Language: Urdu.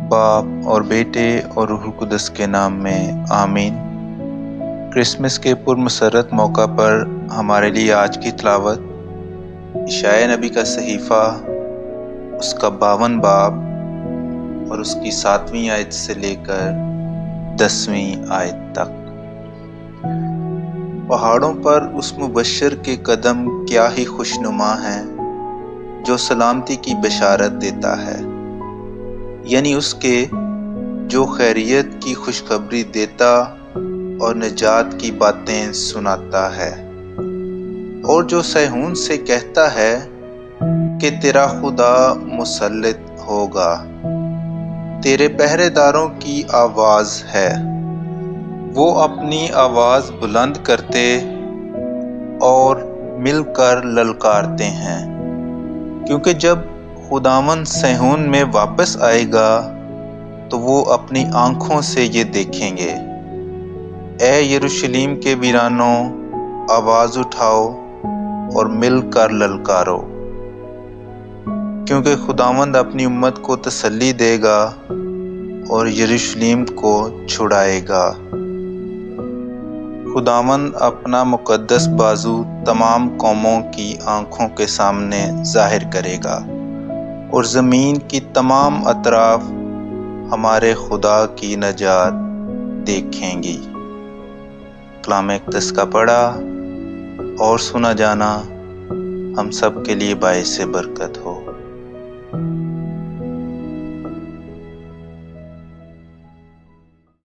باپ اور بیٹے اور روح القدس کے نام میں آمین۔ کرسمس کے پرمسرت موقع پر ہمارے لیے آج کی تلاوت اشعیاء نبی کا صحیفہ، اس کا 52 باب اور اس کی 7ویں آیت سے لے کر 10ویں آیت تک۔ پہاڑوں پر اس مبشر کے قدم کیا ہی خوشنما ہیں جو سلامتی کی بشارت دیتا ہے، یعنی اس کے جو خیریت کی خوشخبری دیتا اور نجات کی باتیں سناتا ہے، اور جو صہیون سے کہتا ہے کہ تیرا خدا مسلط ہوگا، تیرے پہرے داروں کی آواز ہے، وہ اپنی آواز بلند کرتے اور مل کر للکارتے ہیں، کیونکہ جب خداوند صہیون میں واپس آئے گا تو وہ اپنی آنکھوں سے یہ دیکھیں گے۔ اے یروشلیم کے ویرانوں، آواز اٹھاؤ اور مل کر للکارو، کیونکہ خداوند اپنی امت کو تسلی دے گا اور یروشلیم کو چھڑائے گا۔ خداوند اپنا مقدس بازو تمام قوموں کی آنکھوں کے سامنے ظاہر کرے گا، اور زمین کی تمام اطراف ہمارے خدا کی نجات دیکھیں گی۔ کلام اقدس کا پڑھا اور سنا جانا ہم سب کے لیے باعث برکت ہو۔